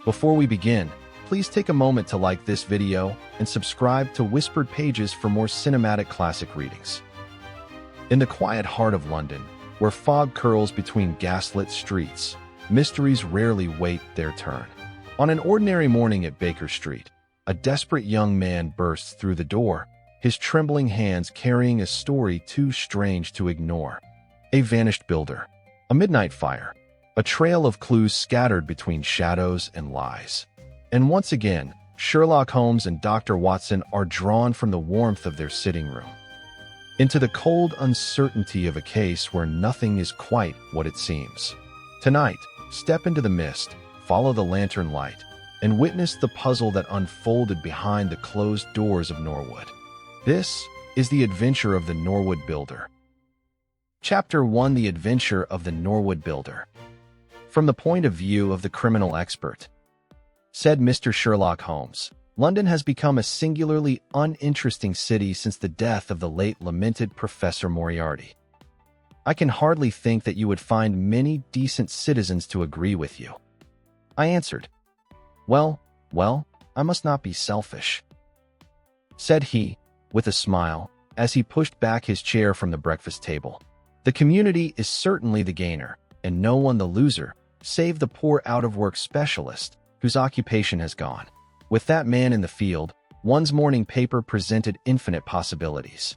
Before we begin, please take a moment to like this video and subscribe to Whispered Pages for more cinematic classic readings. In the quiet heart of London, where fog curls between gaslit streets, mysteries rarely wait their turn. On an ordinary morning at Baker Street, a desperate young man bursts through the door, his trembling hands carrying a story too strange to ignore. A vanished builder, a midnight fire, a trail of clues scattered between shadows and lies. And once again, Sherlock Holmes and Dr. Watson are drawn from the warmth of their sitting room into the cold uncertainty of a case where nothing is quite what it seems. Tonight, step into the mist, follow the lantern light, and witness the puzzle that unfolded behind the closed doors of Norwood. This is the adventure of the Norwood Builder. Chapter 1: The Adventure of the Norwood Builder. From the point of view of the criminal expert, said Mr. Sherlock Holmes, London has become a singularly uninteresting city since the death of the late lamented Professor Moriarty. I can hardly think that you would find many decent citizens to agree with you. I answered. Well, I must not be selfish, said he, with a smile, as he pushed back his chair from the breakfast table. The community is certainly the gainer, and no one the loser, save the poor out-of-work specialist, whose occupation has gone. With that man in the field, one's morning paper presented infinite possibilities.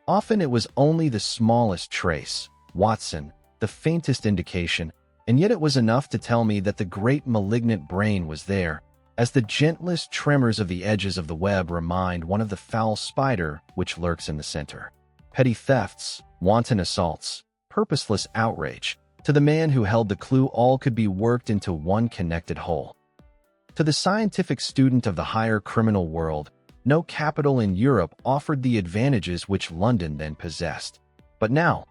Often it was only the smallest trace, Watson, the faintest indication, and yet it was enough to tell me that the great malignant brain was there, as the gentlest tremors of the edges of the web remind one of the foul spider which lurks in the center. Petty thefts, wanton assaults, purposeless outrage. To the man who held the clue, all could be worked into one connected whole. To the scientific student of the higher criminal world, no capital in Europe offered the advantages which London then possessed. But now,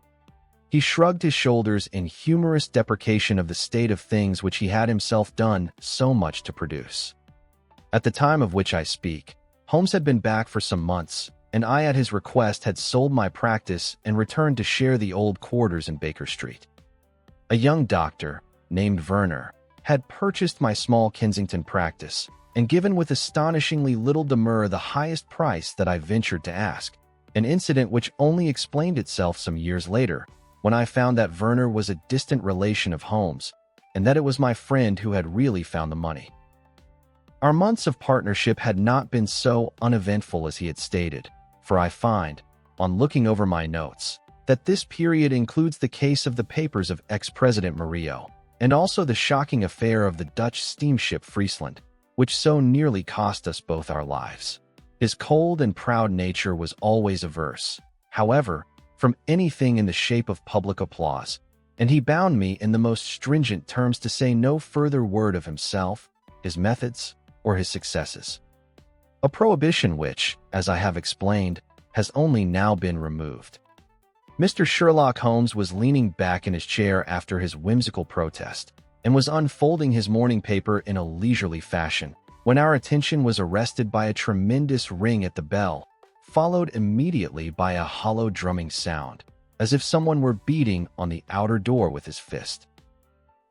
he shrugged his shoulders in humorous deprecation of the state of things which he had himself done so much to produce. At the time of which I speak, Holmes had been back for some months, and I, at his request, had sold my practice and returned to share the old quarters in Baker Street. A young doctor, named Werner, had purchased my small Kensington practice and given with astonishingly little demur the highest price that I ventured to ask, an incident which only explained itself some years later, when I found that Werner was a distant relation of Holmes, and that it was my friend who had really found the money. Our months of partnership had not been so uneventful as he had stated, for I find, on looking over my notes, that this period includes the case of the papers of ex-President Murillo, and also the shocking affair of the Dutch steamship Friesland, which so nearly cost us both our lives. His cold and proud nature was always averse, however, from anything in the shape of public applause, and he bound me in the most stringent terms to say no further word of himself, his methods, or his successes. A prohibition which, as I have explained, has only now been removed. Mr. Sherlock Holmes was leaning back in his chair after his whimsical protest, and was unfolding his morning paper in a leisurely fashion, when our attention was arrested by a tremendous ring at the bell, followed immediately by a hollow drumming sound, as if someone were beating on the outer door with his fist.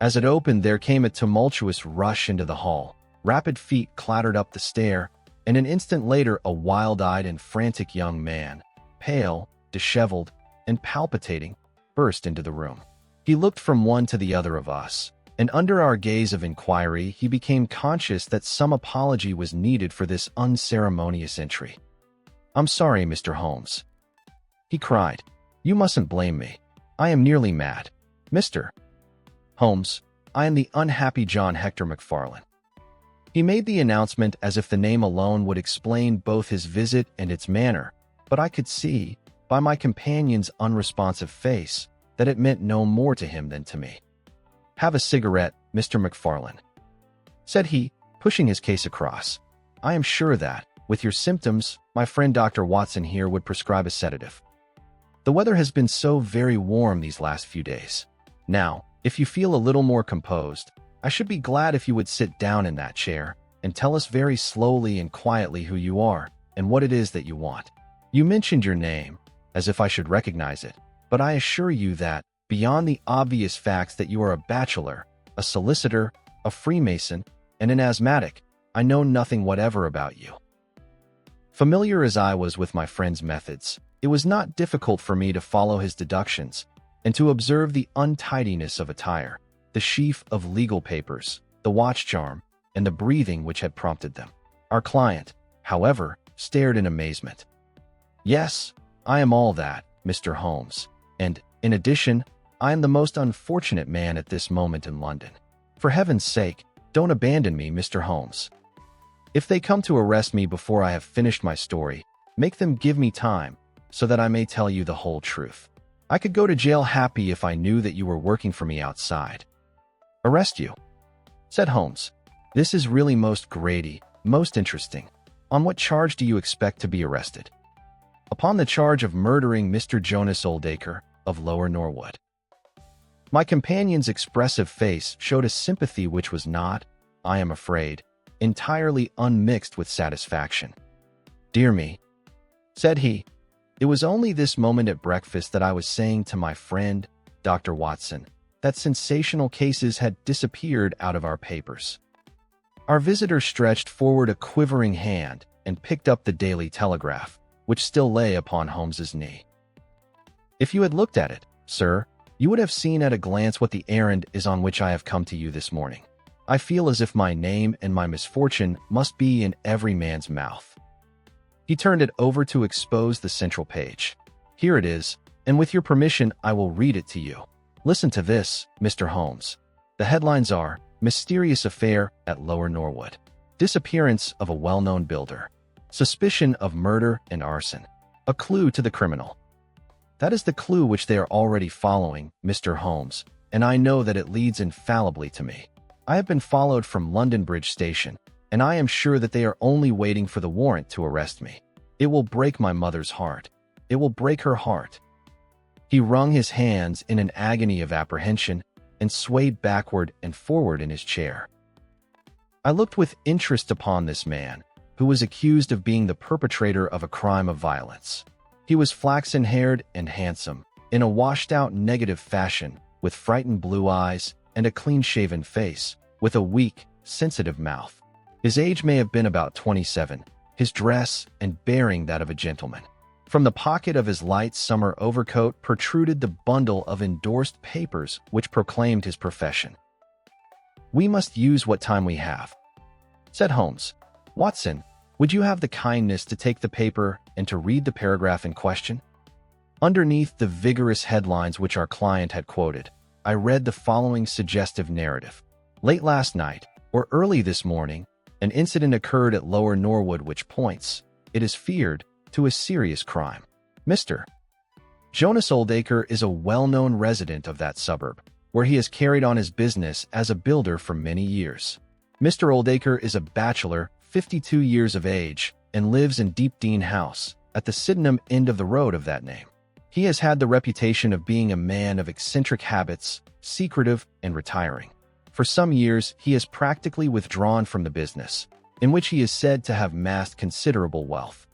As it opened, there came a tumultuous rush into the hall, rapid feet clattered up the stair, and an instant later a wild-eyed and frantic young man, pale, disheveled, and palpitating, burst into the room. He looked from one to the other of us, and under our gaze of inquiry he became conscious that some apology was needed for this unceremonious entry. "I'm sorry, Mr. Holmes," he cried. "You mustn't blame me. I am nearly mad. Mr. Holmes, I am the unhappy John Hector McFarlane." He made the announcement as if the name alone would explain both his visit and its manner, but I could see, by my companion's unresponsive face, that it meant no more to him than to me. "Have a cigarette, Mr. McFarlane," said he, pushing his case across. "I am sure that, with your symptoms, my friend Dr. Watson here would prescribe a sedative. The weather has been so very warm these last few days. Now, if you feel a little more composed, I should be glad if you would sit down in that chair and tell us very slowly and quietly who you are and what it is that you want. You mentioned your name, as if I should recognize it, but I assure you that, beyond the obvious facts that you are a bachelor, a solicitor, a Freemason, and an asthmatic, I know nothing whatever about you." Familiar as I was with my friend's methods, it was not difficult for me to follow his deductions and to observe the untidiness of attire, the sheaf of legal papers, the watch charm, and the breathing which had prompted them. Our client, however, stared in amazement. "Yes, I am all that, Mr. Holmes, and, in addition, I am the most unfortunate man at this moment in London. For heaven's sake, don't abandon me, Mr. Holmes. If they come to arrest me before I have finished my story, make them give me time, so that I may tell you the whole truth. I could go to jail happy if I knew that you were working for me outside." "Arrest you?" said Holmes. "This is really most grady, most interesting. On what charge do you expect to be arrested?" "Upon the charge of murdering Mr. Jonas Oldacre, of Lower Norwood." My companion's expressive face showed a sympathy which was not, I am afraid, entirely unmixed with satisfaction. "Dear me," said he, "it was only this moment at breakfast that I was saying to my friend, Dr. Watson, that sensational cases had disappeared out of our papers." Our visitor stretched forward a quivering hand and picked up the Daily Telegraph, which still lay upon Holmes's knee. "If you had looked at it, sir, you would have seen at a glance what the errand is on which I have come to you this morning. I feel as if my name and my misfortune must be in every man's mouth." He turned it over to expose the central page. "Here it is, and with your permission I will read it to you. Listen to this, Mr. Holmes. The headlines are, 'Mysterious Affair at Lower Norwood. Disappearance of a well-known builder. Suspicion of murder and arson. A clue to the criminal.' That is the clue which they are already following, Mr. Holmes, and I know that it leads infallibly to me. I have been followed from London Bridge Station, and I am sure that they are only waiting for the warrant to arrest me. It will break my mother's heart. It will break her heart." He wrung his hands in an agony of apprehension and swayed backward and forward in his chair. I looked with interest upon this man, who was accused of being the perpetrator of a crime of violence. He was flaxen-haired and handsome, in a washed-out negative fashion, with frightened blue eyes and a clean-shaven face, with a weak, sensitive mouth. His age may have been about 27, his dress and bearing that of a gentleman. From the pocket of his light summer overcoat protruded the bundle of endorsed papers which proclaimed his profession. "We must use what time we have," said Holmes. "Watson, would you have the kindness to take the paper and to read the paragraph in question?" Underneath the vigorous headlines which our client had quoted, I read the following suggestive narrative. "Late last night, or early this morning, an incident occurred at Lower Norwood which points, it is feared, to a serious crime. Mr. Jonas Oldacre is a well-known resident of that suburb, where he has carried on his business as a builder for many years. Mr. Oldacre is a bachelor, 52 years of age, and lives in Deepening House, at the Sydenham end of the road of that name. He has had the reputation of being a man of eccentric habits, secretive and retiring. For some years, he has practically withdrawn from the business, in which he is said to have amassed considerable wealth.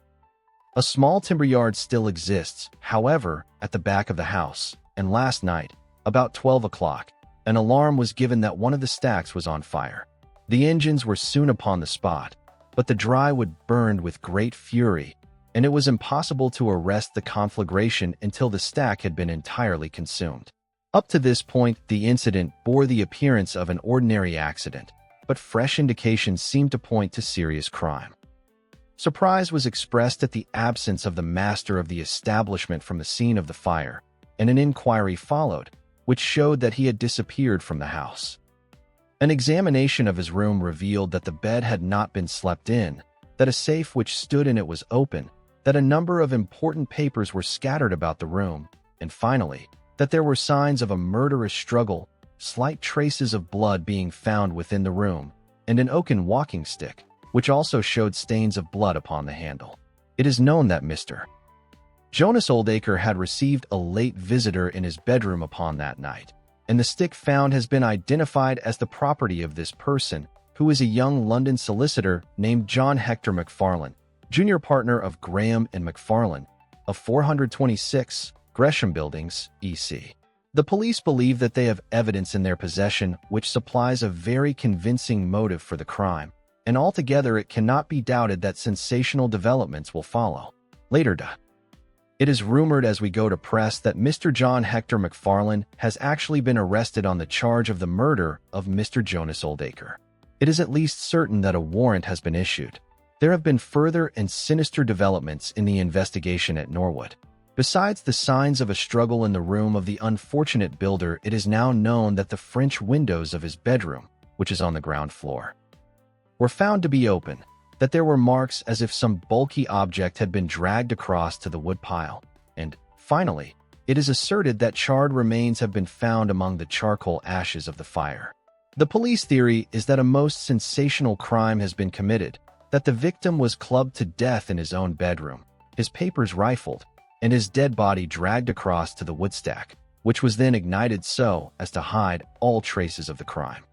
A small timber yard still exists, however, at the back of the house, and last night, about 12 o'clock, an alarm was given that one of the stacks was on fire. The engines were soon upon the spot, but the dry wood burned with great fury, and it was impossible to arrest the conflagration until the stack had been entirely consumed. Up to this point, the incident bore the appearance of an ordinary accident, but fresh indications seemed to point to serious crime. Surprise was expressed at the absence of the master of the establishment from the scene of the fire, and an inquiry followed, which showed that he had disappeared from the house. An examination of his room revealed that the bed had not been slept in, that a safe which stood in it was open, that a number of important papers were scattered about the room, and finally, that there were signs of a murderous struggle, slight traces of blood being found within the room, and an oaken walking stick, which also showed stains of blood upon the handle. It is known that Mr. Jonas Oldacre had received a late visitor in his bedroom upon that night, and the stick found has been identified as the property of this person, who is a young London solicitor named John Hector McFarlane, junior partner of Graham and McFarlane, of 426 Gresham Buildings, E.C. The police believe that they have evidence in their possession which supplies a very convincing motive for the crime, and altogether it cannot be doubted that sensational developments will follow. Later, it is rumored as we go to press that Mr. John Hector McFarlane has actually been arrested on the charge of the murder of Mr. Jonas Oldacre. It is at least certain that a warrant has been issued. There have been further and sinister developments in the investigation at Norwood. Besides the signs of a struggle in the room of the unfortunate builder, it is now known that the French windows of his bedroom, which is on the ground floor, were found to be open, that there were marks as if some bulky object had been dragged across to the wood pile, and, finally, it is asserted that charred remains have been found among the charcoal ashes of the fire. The police theory is that a most sensational crime has been committed, that the victim was clubbed to death in his own bedroom, his papers rifled, and his dead body dragged across to the woodstack, which was then ignited so as to hide all traces of the crime.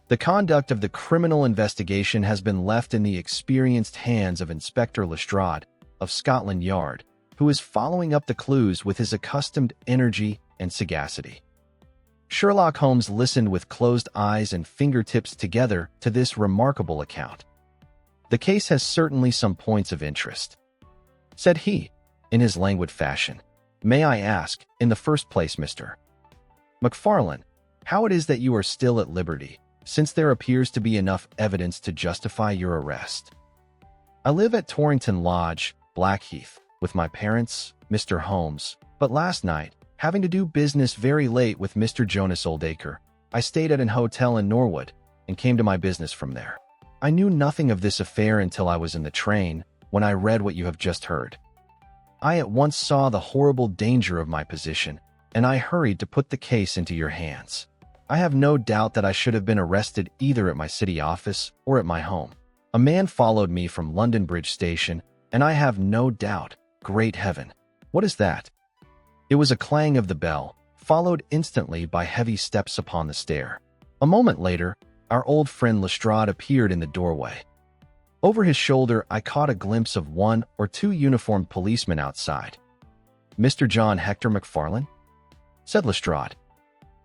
The conduct of the criminal investigation has been left in the experienced hands of Inspector Lestrade of Scotland Yard, who is following up the clues with his accustomed energy and sagacity. Sherlock Holmes listened with closed eyes and fingertips together to this remarkable account. "The case has certainly some points of interest," said he, in his languid fashion. "May I ask, in the first place, Mr. McFarlane, how it is that you are still at liberty, since there appears to be enough evidence to justify your arrest?" "I live at Torrington Lodge, Blackheath, with my parents, Mr. Holmes, but last night, having to do business very late with Mr. Jonas Oldacre, I stayed at an hotel in Norwood and came to my business from there. I knew nothing of this affair until I was in the train, when I read what you have just heard. I at once saw the horrible danger of my position, and I hurried to put the case into your hands. I have no doubt that I should have been arrested either at my city office or at my home. A man followed me from London Bridge Station, and I have no doubt, great heaven, what is that?" It was a clang of the bell, followed instantly by heavy steps upon the stair. A moment later, our old friend Lestrade appeared in the doorway. Over his shoulder, I caught a glimpse of one or two uniformed policemen outside. "Mr. John Hector McFarlane?" said Lestrade.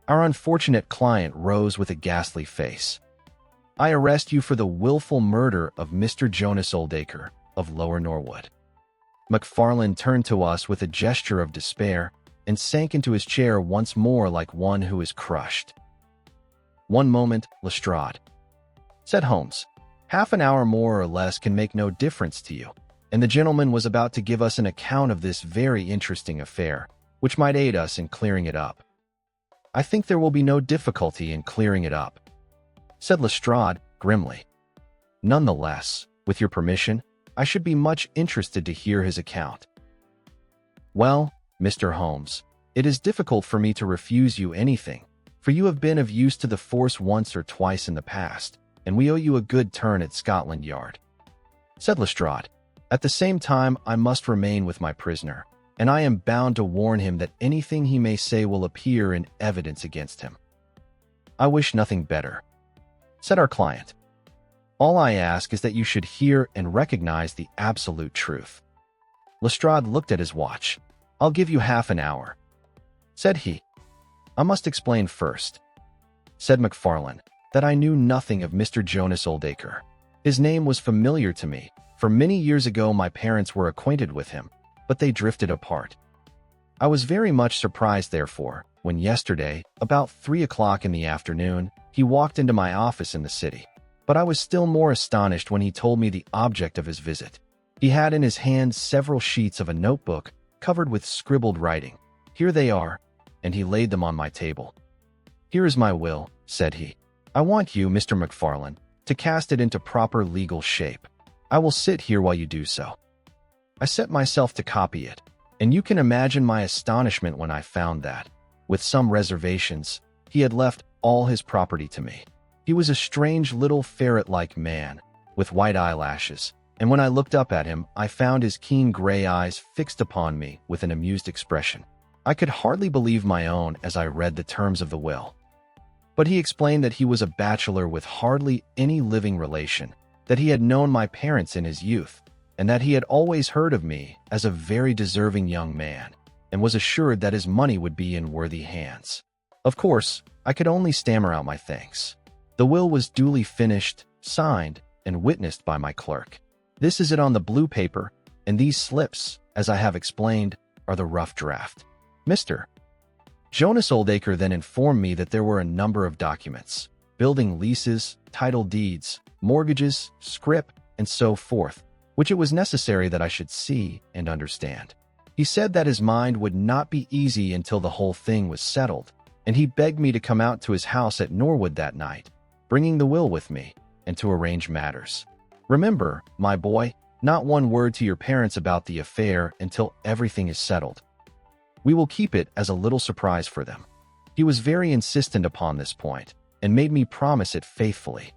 Our unfortunate client rose with a ghastly face. "I arrest you for the willful murder of Mr. Jonas Oldacre of Lower Norwood." McFarlane turned to us with a gesture of despair and sank into his chair once more like one who is crushed. "One moment, Lestrade," said Holmes. "Half an hour more or less can make no difference to you, and the gentleman was about to give us an account of this very interesting affair, which might aid us in clearing it up." "I think there will be no difficulty in clearing it up," said Lestrade grimly. "Nonetheless, with your permission, I should be much interested to hear his account." "Well, Mr. Holmes, it is difficult for me to refuse you anything, for you have been of use to the force once or twice in the past, and we owe you a good turn at Scotland Yard," said Lestrade. "At the same time, I must remain with my prisoner, and I am bound to warn him that anything he may say will appear in evidence against him." "I wish nothing better," said our client. "All I ask is that you should hear and recognize the absolute truth." Lestrade looked at his watch. "I'll give you half an hour," said he. "I must explain first," said McFarlane, "that I knew nothing of Mr. Jonas Oldacre. His name was familiar to me, for many years ago my parents were acquainted with him, but they drifted apart. I was very much surprised, therefore, when yesterday, about 3 o'clock in the afternoon, he walked into my office in the city. But I was still more astonished when he told me the object of his visit. He had in his hand several sheets of a notebook covered with scribbled writing. Here they are, and he laid them on my table. Here is my will, said he. I want you, Mr. McFarlane, to cast it into proper legal shape. I will sit here while you do so. I set myself to copy it, and you can imagine my astonishment when I found that, with some reservations, he had left all his property to me. He was a strange little ferret-like man, with white eyelashes, and when I looked up at him, I found his keen gray eyes fixed upon me with an amused expression. I could hardly believe my own as I read the terms of the will. But he explained that he was a bachelor with hardly any living relation, that he had known my parents in his youth, and that he had always heard of me as a very deserving young man. and was assured that his money would be in worthy hands. Of course, I could only stammer out my thanks. The will was duly finished, signed, and witnessed by my clerk. This is it on the blue paper, and these slips, as I have explained, are the rough draft. Mr. Jonas Oldacre then informed me that there were a number of documents, building leases, title deeds, mortgages, scrip, and so forth, which it was necessary that I should see and understand. He said that his mind would not be easy until the whole thing was settled, and he begged me to come out to his house at Norwood that night, bringing the will with me, and to arrange matters. Remember, my boy, not one word to your parents about the affair until everything is settled. We will keep it as a little surprise for them. He was very insistent upon this point, and made me promise it faithfully.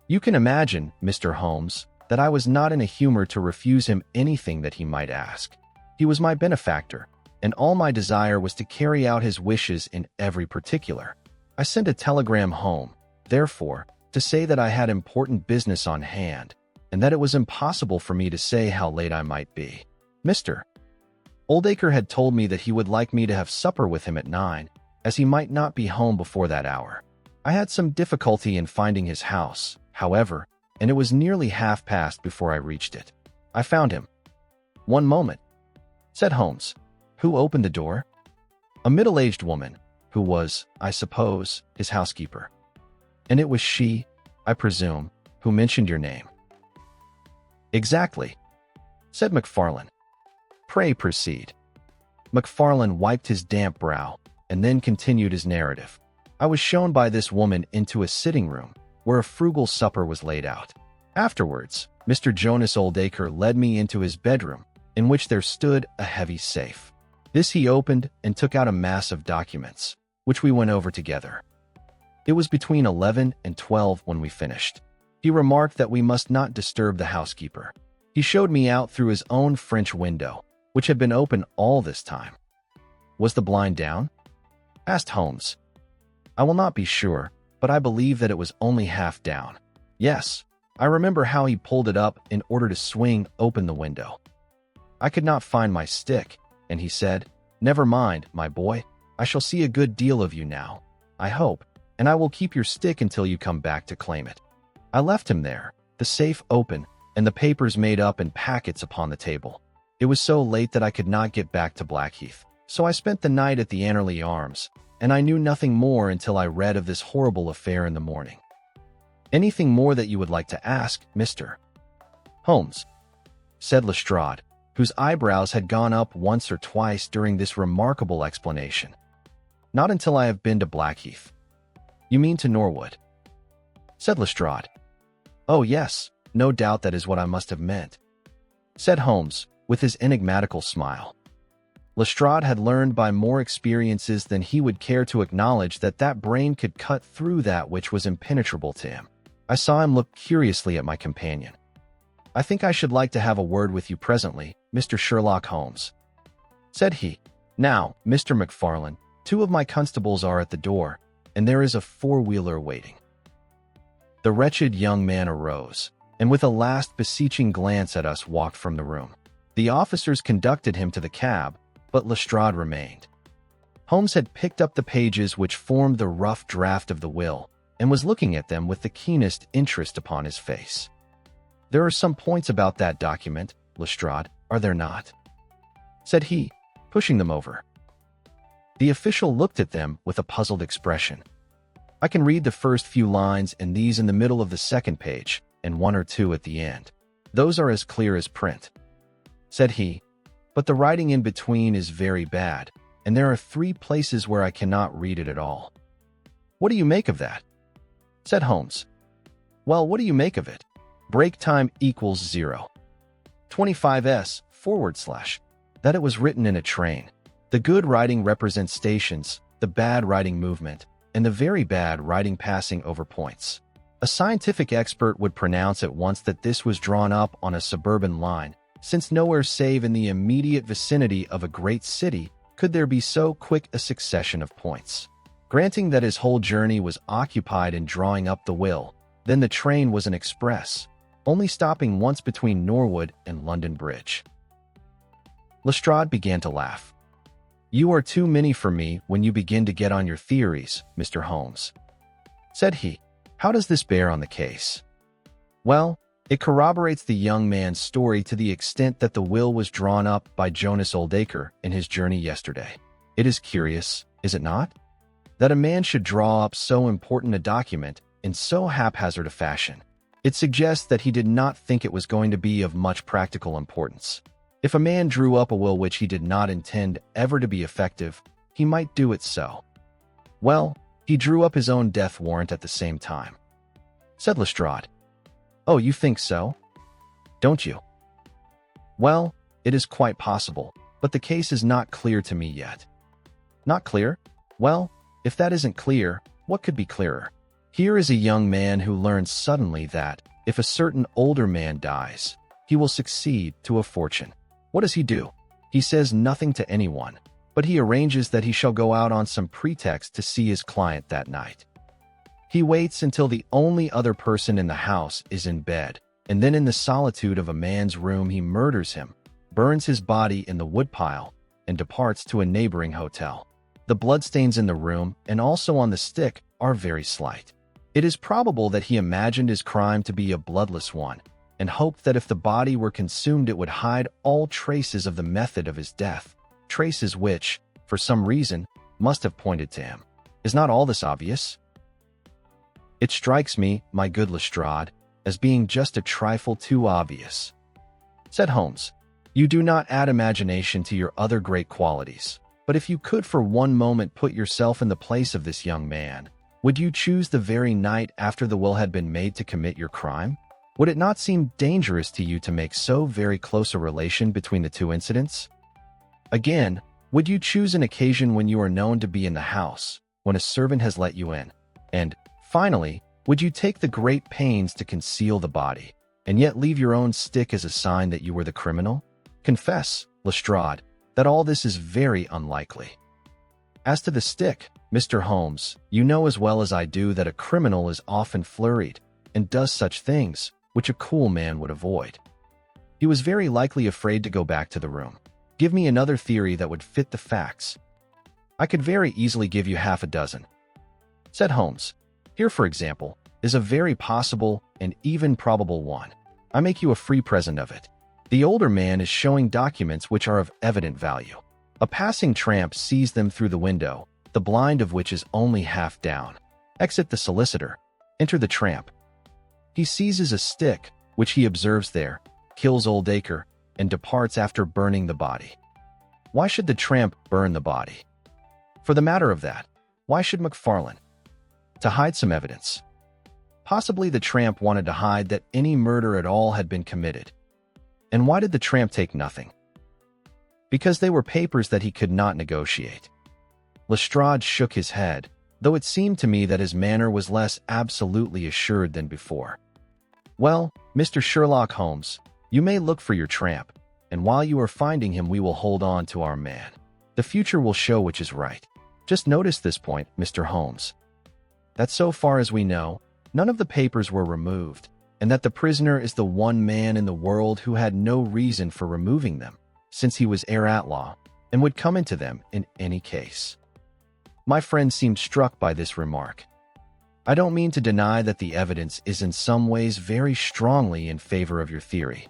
You can imagine, Mr. Holmes, that I was not in a humor to refuse him anything that he might ask. He was my benefactor, and all my desire was to carry out his wishes in every particular. I sent a telegram home, therefore, to say that I had important business on hand, and that it was impossible for me to say how late I might be. Mr. Oldacre had told me that he would like me to have supper with him at 9, as he might not be home before that hour. I had some difficulty in finding his house, however, and it was nearly 1:30 before I reached it. I found him. "One moment," said Holmes. "Who opened the door?" "A middle-aged woman, who was, I suppose, his housekeeper." "And it was she, I presume, who mentioned your name?" "Exactly," said McFarlane. "Pray proceed." McFarlane wiped his damp brow, and then continued his narrative. "I was shown by this woman into a sitting room, where a frugal supper was laid out. Afterwards, Mr. Jonas Oldacre led me into his bedroom, in which there stood a heavy safe. This he opened and took out a mass of documents, which we went over together. It was between 11 and 12 when we finished. He remarked that we must not disturb the housekeeper. He showed me out through his own French window, which had been open all this time. "Was the blind down?" asked Holmes. "I will not be sure, but I believe that it was only half down. Yes, I remember how he pulled it up in order to swing open the window. I could not find my stick, and he said, 'Never mind, my boy, I shall see a good deal of you now, I hope, and I will keep your stick until you come back to claim it.' I left him there, the safe open, and the papers made up in packets upon the table. It was so late that I could not get back to Blackheath, so I spent the night at the Annerley Arms, and I knew nothing more until I read of this horrible affair in the morning. Anything more that you would like to ask, Mr. Holmes?" said Lestrade, whose eyebrows had gone up once or twice during this remarkable explanation. "Not until I have been to Blackheath." "You mean to Norwood?" said Lestrade. "Oh yes, no doubt that is what I must have meant," said Holmes, with his enigmatical smile. Lestrade had learned by more experiences than he would care to acknowledge that that brain could cut through that which was impenetrable to him. I saw him look curiously at my companion. "I think I should like to have a word with you presently, Mr. Sherlock Holmes," said he. "Now, Mr. McFarlane, 2 of my constables are at the door, and there is a 4-wheeler waiting." The wretched young man arose, and with a last beseeching glance at us walked from the room. The officers conducted him to the cab, but Lestrade remained. Holmes had picked up the pages which formed the rough draft of the will, and was looking at them with the keenest interest upon his face. "There are some points about that document, Lestrade, are there not?" said he, pushing them over. The official looked at them with a puzzled expression. "I can read the first few lines and these in the middle of the second page, and 1 or 2 at the end. Those are as clear as print," said he, "but the writing in between is very bad, and there are 3 places where I cannot read it at all." "What do you make of that?" said Holmes. "Well, what do you make of it? Break time equals 0. 25s / that it was written in a train. The good writing represents stations, the bad writing movement, and the very bad writing passing over points. A scientific expert would pronounce at once that this was drawn up on a suburban line, since nowhere save in the immediate vicinity of a great city could there be so quick a succession of points. Granting that his whole journey was occupied in drawing up the will, then the train was an express, only stopping once between Norwood and London Bridge." Lestrade began to laugh. "You are too many for me when you begin to get on your theories, Mr. Holmes," said he. "How does this bear on the case?" "Well, it corroborates the young man's story to the extent that the will was drawn up by Jonas Oldacre in his journey yesterday. It is curious, is it not, that a man should draw up so important a document in so haphazard a fashion. It suggests that he did not think it was going to be of much practical importance. If a man drew up a will which he did not intend ever to be effective, he might do it so. Well, he drew up his own death warrant at the same time," said Lestrade. "Oh, you think so? Don't you? Well, it is quite possible, but the case is not clear to me yet." "Not clear? Well, if that isn't clear, what could be clearer? Here is a young man who learns suddenly that, if a certain older man dies, he will succeed to a fortune. What does he do? He says nothing to anyone, but he arranges that he shall go out on some pretext to see his client that night. He waits until the only other person in the house is in bed, and then in the solitude of a man's room he murders him, burns his body in the woodpile, and departs to a neighboring hotel. The bloodstains in the room and also on the stick are very slight. It is probable that he imagined his crime to be a bloodless one, and hoped that if the body were consumed it would hide all traces of the method of his death, traces which, for some reason, must have pointed to him. Is not all this obvious?" "It strikes me, my good Lestrade, as being just a trifle too obvious," said Holmes. "You do not add imagination to your other great qualities, but if you could for one moment put yourself in the place of this young man, would you choose the very night after the will had been made to commit your crime? Would it not seem dangerous to you to make so very close a relation between the two incidents? Again, would you choose an occasion when you are known to be in the house, when a servant has let you in? And, finally, would you take the great pains to conceal the body, and yet leave your own stick as a sign that you were the criminal? Confess, Lestrade, that all this is very unlikely. As to the stick, Mr. Holmes, you know as well as I do that a criminal is often flurried, and does such things which a cool man would avoid. He was very likely afraid to go back to the room. Give me another theory that would fit the facts." "I could very easily give you half a dozen," said Holmes. "Here, for example, is a very possible and even probable one. I make you a free present of it. The older man is showing documents which are of evident value. A passing tramp sees them through the window, the blind of which is only half down. Exit the solicitor. Enter the tramp. He seizes a stick, which he observes there, kills Oldacre, and departs after burning the body. Why should the tramp burn the body? For the matter of that, why should McFarlane? To hide some evidence. Possibly the tramp wanted to hide that any murder at all had been committed. And why did the tramp take nothing? Because they were papers that he could not negotiate." Lestrade shook his head, though it seemed to me that his manner was less absolutely assured than before. "Well, Mr. Sherlock Holmes, you may look for your tramp, and while you are finding him we will hold on to our man. The future will show which is right. Just notice this point, Mr. Holmes, that so far as we know, none of the papers were removed, and that the prisoner is the one man in the world who had no reason for removing them, since he was heir at law, and would come into them in any case." My friend seemed struck by this remark. "I don't mean to deny that the evidence is in some ways very strongly in favor of your theory,"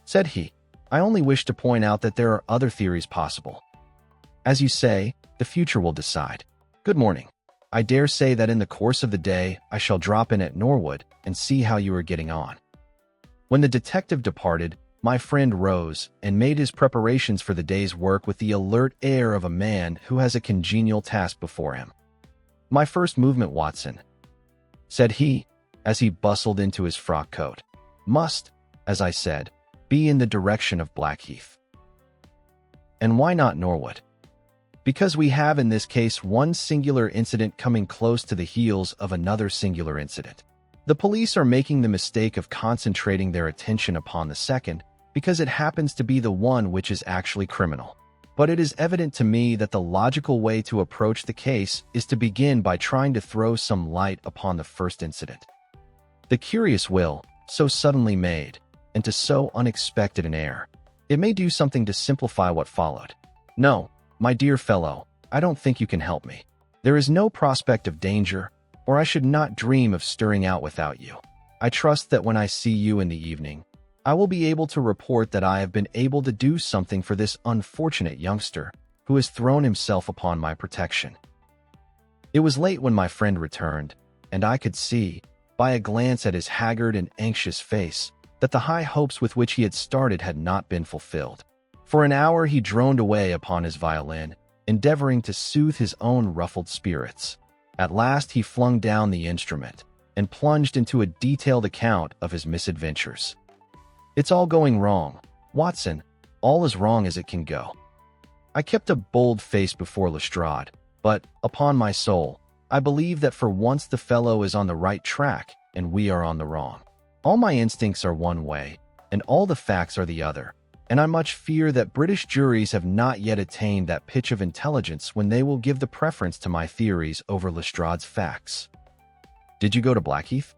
said he. "I only wish to point out that there are other theories possible. As you say, the future will decide. Good morning. I dare say that in the course of the day I shall drop in at Norwood and see how you are getting on." When the detective departed, my friend rose and made his preparations for the day's work with the alert air of a man who has a congenial task before him. "My first movement, Watson," said he, as he bustled into his frock coat, "must, as I said, be in the direction of Blackheath." "And why not Norwood?" "Because we have in this case one singular incident coming close to the heels of another singular incident. The police are making the mistake of concentrating their attention upon the second, because it happens to be the one which is actually criminal. But it is evident to me that the logical way to approach the case is to begin by trying to throw some light upon the first incident. The curious will, so suddenly made, and to so unexpected an heir, it may do something to simplify what followed. No, My dear fellow, I don't think you can help me. There is no prospect of danger, or I should not dream of stirring out without you. I trust that when I see you in the evening, I will be able to report that I have been able to do something for this unfortunate youngster who has thrown himself upon my protection." It was late when my friend returned, and I could see, by a glance at his haggard and anxious face, that the high hopes with which he had started had not been fulfilled. For an hour he droned away upon his violin, endeavoring to soothe his own ruffled spirits. At last he flung down the instrument and plunged into a detailed account of his misadventures. "It's all going wrong, Watson, all as wrong as it can go." I kept a bold face before Lestrade, but, upon my soul, I believe that for once the fellow is on the right track and we are on the wrong. All my instincts are one way, and all the facts are the other, and I much fear that British juries have not yet attained that pitch of intelligence when they will give the preference to my theories over Lestrade's facts. "Did you go to Blackheath?"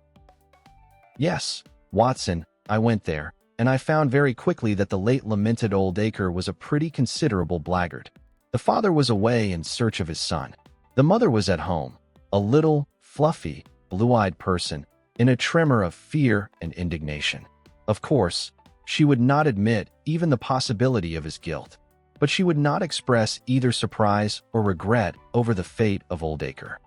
"Yes, Watson, I went there, and I found very quickly that the late lamented Oldacre was a pretty considerable blackguard. The father was away in search of his son. The mother was at home, a little, fluffy, blue-eyed person, in a tremor of fear and indignation. Of course, she would not admit even the possibility of his guilt, but she would not express either surprise or regret over the fate of Oldacre.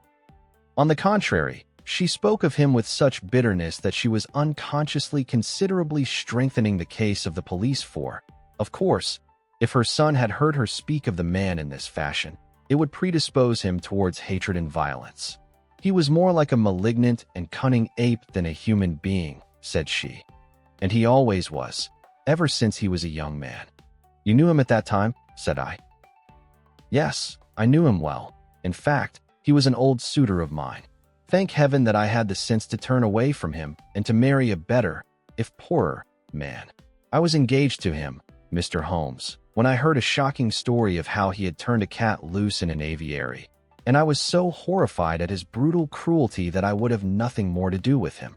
On the contrary, she spoke of him with such bitterness that she was unconsciously considerably strengthening the case of the police for, of course, if her son had heard her speak of the man in this fashion, it would predispose him towards hatred and violence. He was more like a malignant and cunning ape than a human being, said she. And he always was, ever since he was a young man. You knew him at that time? Said I. Yes, I knew him well. In fact, he was an old suitor of mine. Thank heaven that I had the sense to turn away from him and to marry a better, if poorer, man. I was engaged to him, Mr. Holmes, when I heard a shocking story of how he had turned a cat loose in an aviary, and I was so horrified at his brutal cruelty that I would have nothing more to do with him.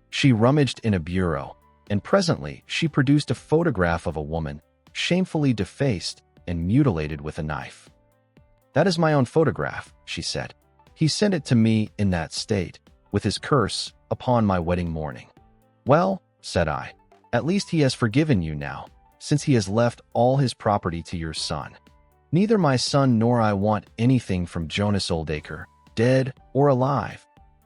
She rummaged in a bureau, and presently she produced a photograph of a woman, shamefully defaced and mutilated with a knife. That is my own photograph, she said. He sent it to me in that state, with his curse, upon my wedding morning. Well, said I, at least he has forgiven you now, since he has left all his property to your son. Neither my son nor I want anything from Jonas Oldacre, dead or alive,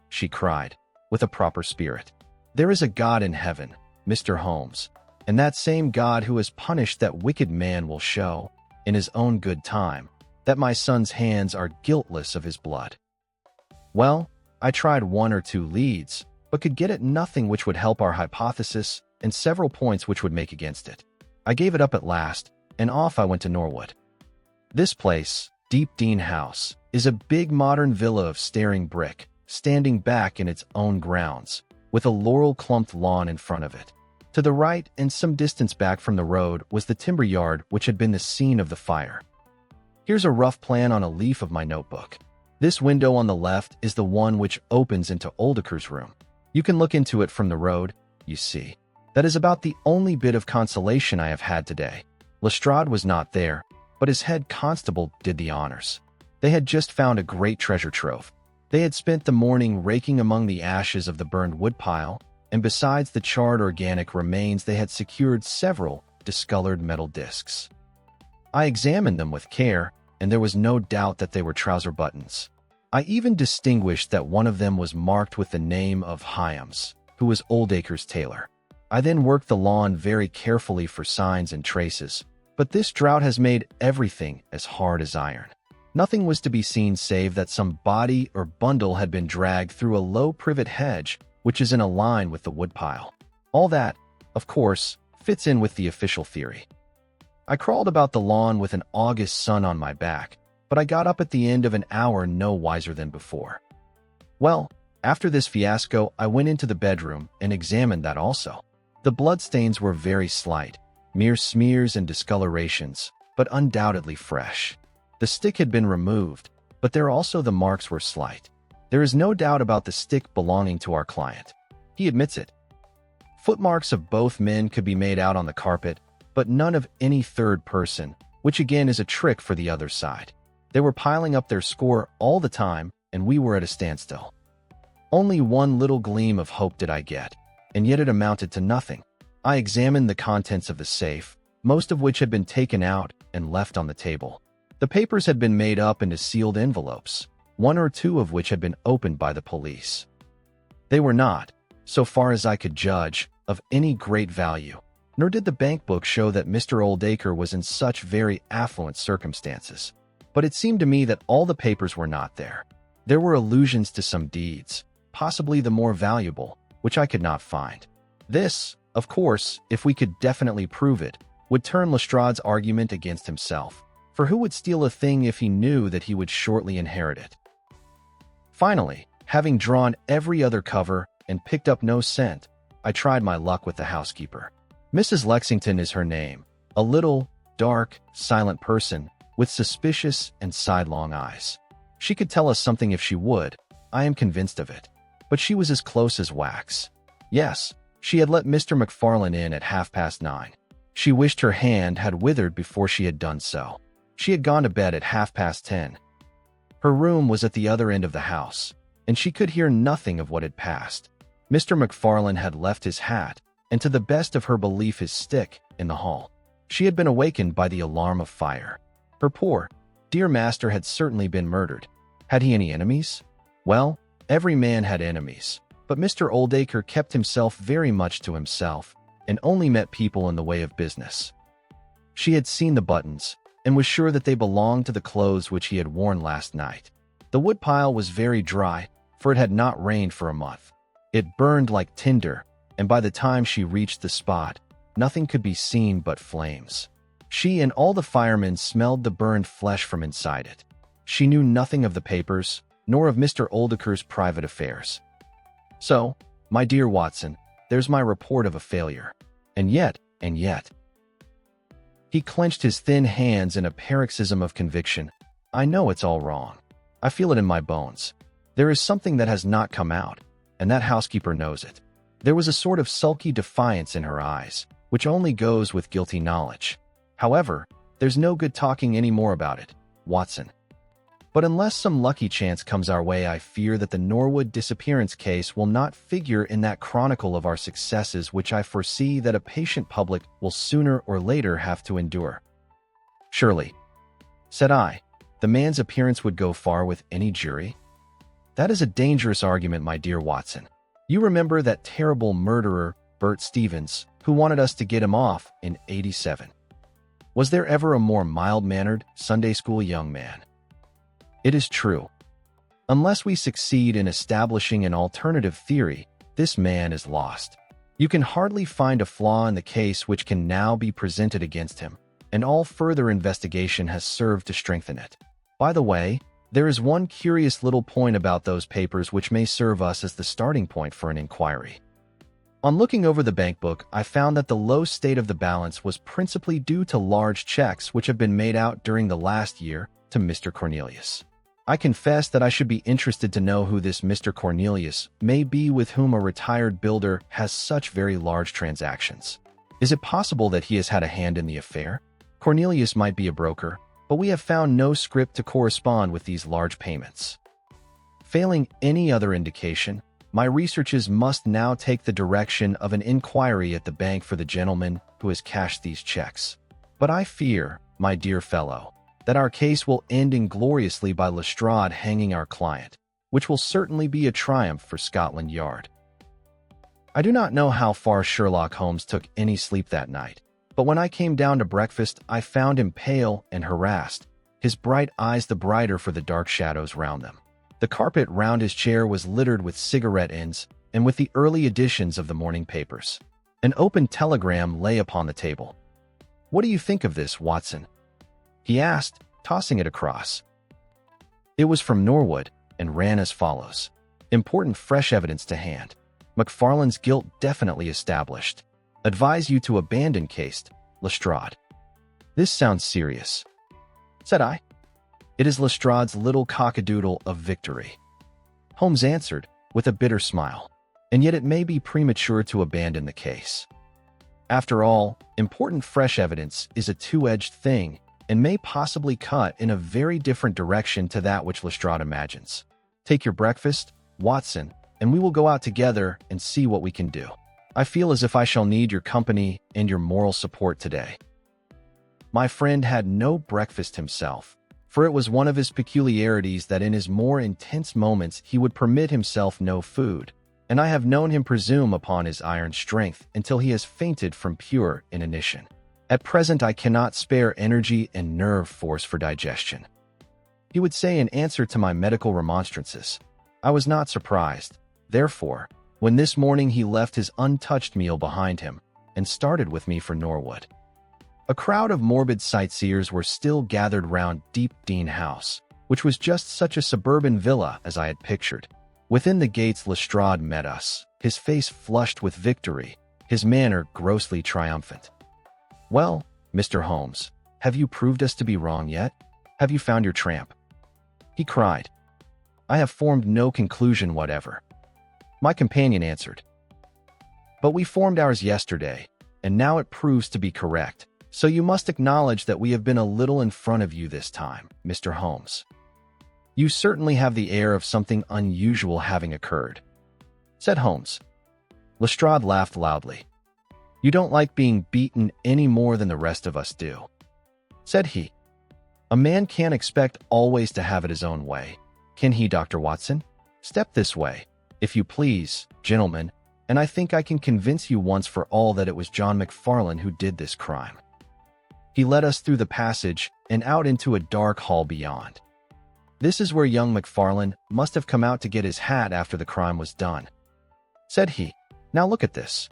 she cried, with a proper spirit. There is a God in heaven, Mr. Holmes, and that same God who has punished that wicked man will show, in his own good time, that my son's hands are guiltless of his blood. Well, I tried one or two leads, but could get at nothing which would help our hypothesis and several points which would make against it. I gave it up at last, and off I went to Norwood. This place, Deepening House, is a big modern villa of staring brick, standing back in its own grounds, with a laurel-clumped lawn in front of it. To the right and some distance back from the road was the timber yard which had been the scene of the fire. Here's a rough plan on a leaf of my notebook. This window on the left is the one which opens into Oldacre's room. You can look into it from the road, you see. That is about the only bit of consolation I have had today. Lestrade was not there, but his head constable did the honors. They had just found a great treasure trove. They had spent the morning raking among the ashes of the burned woodpile, and besides the charred organic remains they had secured several discolored metal discs. I examined them with care, and there was no doubt that they were trouser buttons. I even distinguished that one of them was marked with the name of Hyams, who was Oldacre's tailor. I then worked the lawn very carefully for signs and traces, but this drought has made everything as hard as iron. Nothing was to be seen save that some body or bundle had been dragged through a low privet hedge, which is in a line with the woodpile. All that, of course, fits in with the official theory. I crawled about the lawn with an August sun on my back, but I got up at the end of an hour no wiser than before. Well, after this fiasco, I went into the bedroom and examined that also. The bloodstains were very slight, mere smears and discolorations, but undoubtedly fresh. The stick had been removed, but there also the marks were slight. There is no doubt about the stick belonging to our client. He admits it. Footmarks of both men could be made out on the carpet, but none of any third person, which again is a trick for the other side. They were piling up their score all the time, and we were at a standstill. Only one little gleam of hope did I get, and yet it amounted to nothing. I examined the contents of the safe, most of which had been taken out and left on the table. The papers had been made up into sealed envelopes, one or two of which had been opened by the police. They were not, so far as I could judge, of any great value, nor did the bank book show that Mr. Oldacre was in such very affluent circumstances. But it seemed to me that all the papers were not there. There were allusions to some deeds, possibly the more valuable, which I could not find. This, of course, if we could definitely prove it, would turn Lestrade's argument against himself, for who would steal a thing if he knew that he would shortly inherit it? Finally, having drawn every other cover and picked up no scent, I tried my luck with the housekeeper. Mrs. Lexington is her name, a little, dark, silent person with suspicious and sidelong eyes. She could tell us something if she would, I am convinced of it. But she was as close as wax. Yes, she had let Mr. McFarlane in at 9:30. She wished her hand had withered before she had done so. She had gone to bed at 10:30. Her room was at the other end of the house, and she could hear nothing of what had passed. Mr. McFarlane had left his hat, and to the best of her belief his stick, in the hall. She had been awakened by the alarm of fire. Her poor, dear master had certainly been murdered. Had he any enemies? Well, every man had enemies, but Mr. Oldacre kept himself very much to himself, and only met people in the way of business. She had seen the buttons, and was sure that they belonged to the clothes which he had worn last night. The woodpile was very dry, for it had not rained for a month. It burned like tinder, and by the time she reached the spot, nothing could be seen but flames. She and all the firemen smelled the burned flesh from inside it. She knew nothing of the papers, nor of Mr. Oldacre's private affairs. So, my dear Watson, there's my report of a failure. And yet. He clenched his thin hands in a paroxysm of conviction. I know it's all wrong. I feel it in my bones. There is something that has not come out, and that housekeeper knows it. There was a sort of sulky defiance in her eyes, which only goes with guilty knowledge. However, there's no good talking any more about it, Watson. But unless some lucky chance comes our way, I fear that the Norwood disappearance case will not figure in that chronicle of our successes which I foresee that a patient public will sooner or later have to endure. Surely, said I, the man's appearance would go far with any jury? That is a dangerous argument, my dear Watson. You remember that terrible murderer, Bert Stevens, who wanted us to get him off in '87. Was there ever a more mild-mannered Sunday school young man? It is true. Unless we succeed in establishing an alternative theory, this man is lost. You can hardly find a flaw in the case which can now be presented against him, and all further investigation has served to strengthen it. By the way, there is one curious little point about those papers which may serve us as the starting point for an inquiry. On looking over the bank book, I found that the low state of the balance was principally due to large checks which have been made out during the last year to Mr. Cornelius. I confess that I should be interested to know who this Mr. Cornelius may be with whom a retired builder has such very large transactions. Is it possible that he has had a hand in the affair? Cornelius might be a broker, but we have found no script to correspond with these large payments. Failing any other indication, my researches must now take the direction of an inquiry at the bank for the gentleman who has cashed these checks. But I fear, my dear fellow, that our case will end ingloriously by Lestrade hanging our client, which will certainly be a triumph for Scotland Yard. I do not know how far Sherlock Holmes took any sleep that night, but when I came down to breakfast, I found him pale and harassed, his bright eyes the brighter for the dark shadows round them. The carpet round his chair was littered with cigarette ends and with the early editions of the morning papers. An open telegram lay upon the table. "What do you think of this, Watson?" he asked, tossing it across. It was from Norwood, and ran as follows. Important fresh evidence to hand. McFarlane's guilt definitely established. Advise you to abandon case, Lestrade. This sounds serious, said I. It is Lestrade's little cockadoodle of victory. Holmes answered, with a bitter smile. And yet it may be premature to abandon the case. After all, important fresh evidence is a two-edged thing, and may possibly cut in a very different direction to that which Lestrade imagines. Take your breakfast, Watson, and we will go out together and see what we can do. I feel as if I shall need your company and your moral support today. My friend had no breakfast himself, for it was one of his peculiarities that in his more intense moments he would permit himself no food, and I have known him presume upon his iron strength until he has fainted from pure inanition. At present I cannot spare energy and nerve force for digestion, he would say in answer to my medical remonstrances. I was not surprised, therefore, when this morning he left his untouched meal behind him and started with me for Norwood. A crowd of morbid sightseers were still gathered round Deepening House, which was just such a suburban villa as I had pictured. Within the gates Lestrade met us, his face flushed with victory, his manner grossly triumphant. "Well, Mr. Holmes, have you proved us to be wrong yet? Have you found your tramp?" he cried. "I have formed no conclusion whatever," my companion answered. "But we formed ours yesterday, and now it proves to be correct. So you must acknowledge that we have been a little in front of you this time, Mr. Holmes. You certainly have the air of something unusual having occurred," said Holmes. Lestrade laughed loudly. "You don't like being beaten any more than the rest of us do," said he. "A man can't expect always to have it his own way, can he, Dr. Watson? Step this way, if you please, gentlemen, and I think I can convince you once for all that it was John McFarlane who did this crime." He led us through the passage and out into a dark hall beyond. "This is where young McFarlane must have come out to get his hat after the crime was done," said he. "Now look at this."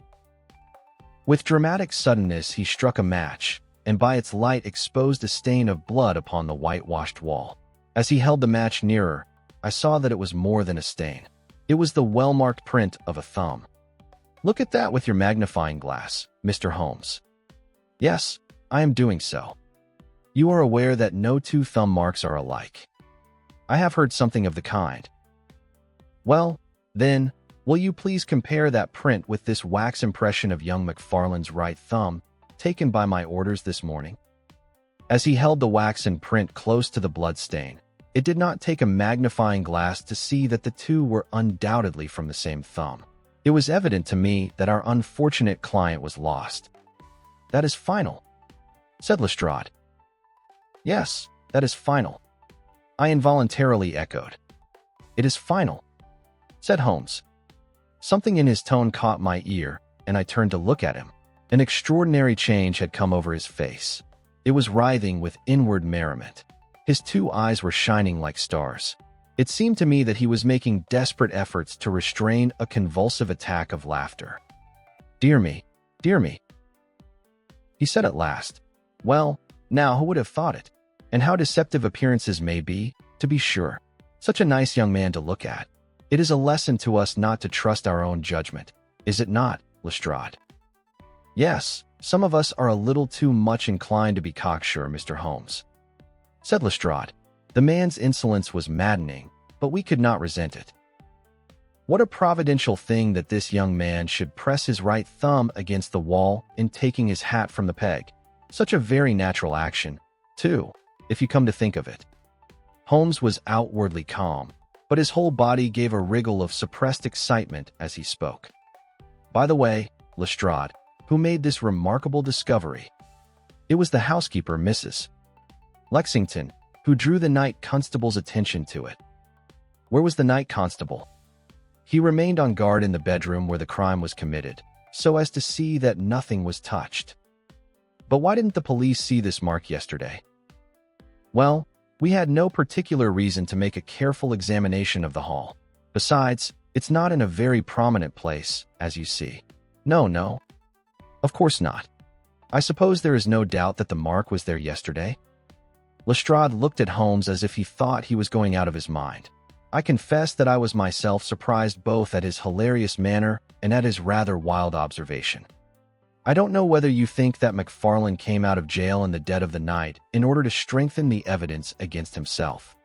With dramatic suddenness he struck a match, and by its light exposed a stain of blood upon the whitewashed wall. As he held the match nearer, I saw that it was more than a stain. It was the well-marked print of a thumb. "Look at that with your magnifying glass, Mr. Holmes." "Yes, I am doing so. You are aware that no two thumb marks are alike." "I have heard something of the kind." "Well, then, will you please compare that print with this wax impression of young McFarlane's right thumb, taken by my orders this morning?" As he held the waxen print close to the blood stain, it did not take a magnifying glass to see that the two were undoubtedly from the same thumb. It was evident to me that our unfortunate client was lost. "That is final," said Lestrade. "Yes, that is final," I involuntarily echoed. "It is final," said Holmes. Something in his tone caught my ear, and I turned to look at him. An extraordinary change had come over his face. It was writhing with inward merriment. His two eyes were shining like stars. It seemed to me that he was making desperate efforts to restrain a convulsive attack of laughter. Dear me," he said at last. "Well, now who would have thought it? And how deceptive appearances may be, to be sure. Such a nice young man to look at. It is a lesson to us not to trust our own judgment, is it not, Lestrade?" "Yes, some of us are a little too much inclined to be cocksure, Mr. Holmes," said Lestrade. The man's insolence was maddening, but we could not resent it. What a providential thing that this young man should press his right thumb against the wall in taking his hat from the peg. Such a very natural action, too, if you come to think of it. Holmes was outwardly calm, but his whole body gave a wriggle of suppressed excitement as he spoke. "By the way, Lestrade, who made this remarkable discovery?" "It was the housekeeper, Mrs. Lexington, who drew the night constable's attention to it." "Where was the night constable?" "He remained on guard in the bedroom where the crime was committed, so as to see that nothing was touched." "But why didn't the police see this mark yesterday?" "Well, we had no particular reason to make a careful examination of the hall. Besides, it's not in a very prominent place, as you see." No. Of course not. I suppose there is no doubt that the mark was there yesterday?" Lestrade looked at Holmes as if he thought he was going out of his mind. I confess that I was myself surprised both at his hilarious manner and at his rather wild observation. "I don't know whether you think that McFarlane came out of jail in the dead of the night in order to strengthen the evidence against himself,"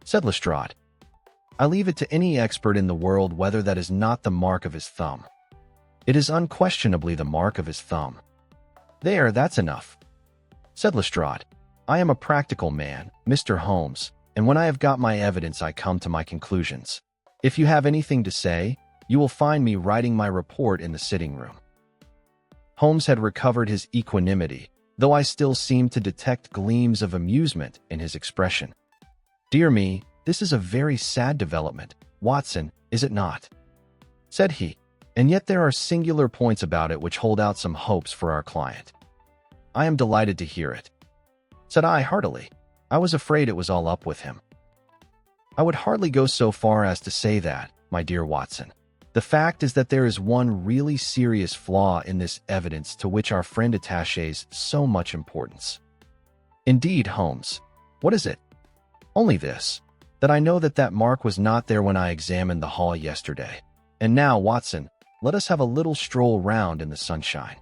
said Lestrade. "I leave it to any expert in the world whether that is not the mark of his thumb." "It is unquestionably the mark of his thumb." "There, that's enough," said Lestrade. I am a practical man, Mr. Holmes, and when I have got my evidence, I come to my conclusions. If you have anything to say, you will find me writing my report in the sitting room." Holmes had recovered his equanimity, though I still seemed to detect gleams of amusement in his expression. "Dear me, this is a very sad development, Watson, is it not?" said he. "And yet there are singular points about it which hold out some hopes for our client." "I am delighted to hear it," said I heartily. "I was afraid it was all up with him." "I would hardly go so far as to say that, my dear Watson. The fact is that there is one really serious flaw in this evidence to which our friend attaches so much importance." "Indeed, Holmes. What is it?" "Only this, that I know that mark was not there when I examined the hall yesterday. And now, Watson, let us have a little stroll round in the sunshine."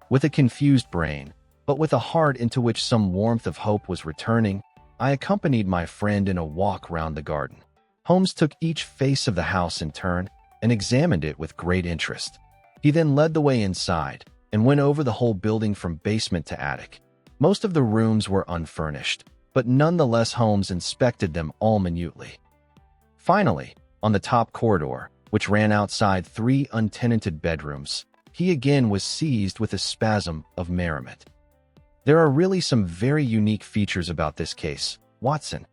With a confused brain, but with a heart into which some warmth of hope was returning, I accompanied my friend in a walk round the garden. Holmes took each face of the house in turn and examined it with great interest. He then led the way inside and went over the whole building from basement to attic. Most of the rooms were unfurnished, but nonetheless Holmes inspected them all minutely. Finally, on the top corridor, which ran outside 3 untenanted bedrooms, he again was seized with a spasm of merriment. "There are really some very unique features about this case, Watson,"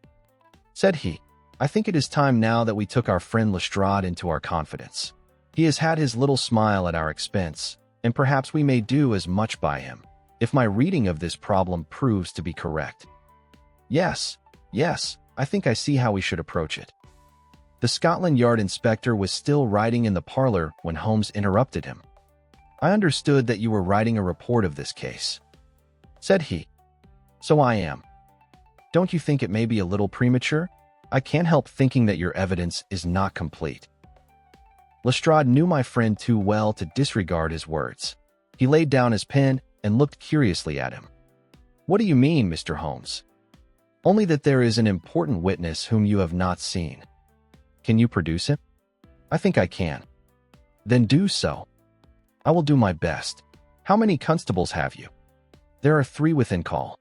said he. "I think it is time now that we took our friend Lestrade into our confidence. He has had his little smile at our expense, and perhaps we may do as much by him, if my reading of this problem proves to be correct." Yes, I think I see how we should approach it." The Scotland Yard inspector was still writing in the parlor when Holmes interrupted him. "I understood that you were writing a report of this case," said he. "So I am. Don't you think it may be a little premature? I can't help thinking that your evidence is not complete." Lestrade knew my friend too well to disregard his words. He laid down his pen and looked curiously at him. "What do you mean, Mr. Holmes?" "Only that there is an important witness whom you have not seen." "Can you produce him?" "I think I can." "Then do so." "I will do my best. How many constables have you?" "There are 3 within call."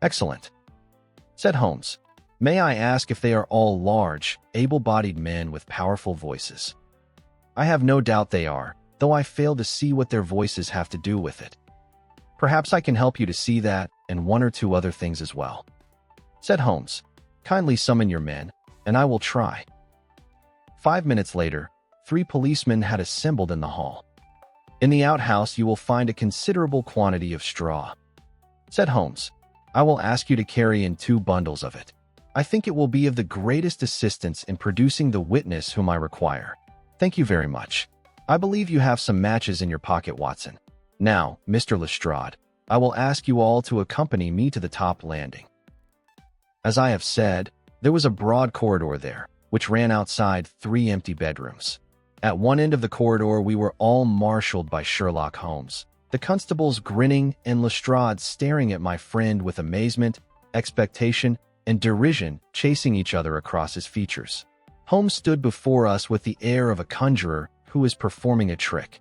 "Excellent," said Holmes. "May I ask if they are all large, able-bodied men with powerful voices?" "I have no doubt they are, though I fail to see what their voices have to do with it." "Perhaps I can help you to see that, and 1 or 2 other things as well," said Holmes. "Kindly summon your men, and I will try." 5 minutes later, 3 policemen had assembled in the hall. "In the outhouse you will find a considerable quantity of straw," said Holmes. "I will ask you to carry in 2 bundles of it. I think it will be of the greatest assistance in producing the witness whom I require." "Thank you very much. I believe you have some matches in your pocket, Watson. Now, Mr. Lestrade, I will ask you all to accompany me to the top landing." As I have said, there was a broad corridor there, which ran outside 3 empty bedrooms. At one end of the corridor we were all marshaled by Sherlock Holmes, the constables grinning and Lestrade staring at my friend with amazement, expectation, and derision chasing each other across his features. Holmes stood before us with the air of a conjurer who is performing a trick.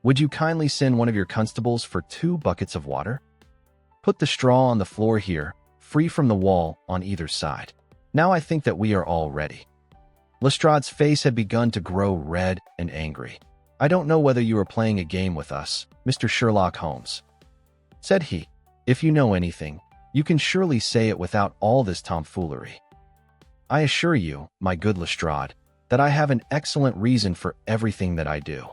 "Would you kindly send one of your constables for 2 buckets of water? Put the straw on the floor here, free from the wall on either side. Now I think that we are all ready." Lestrade's face had begun to grow red and angry. "I don't know whether you are playing a game with us, Mr. Sherlock Holmes," said he. "If you know anything, you can surely say it without all this tomfoolery. I assure you, my good Lestrade, that I have an excellent reason for everything that I do.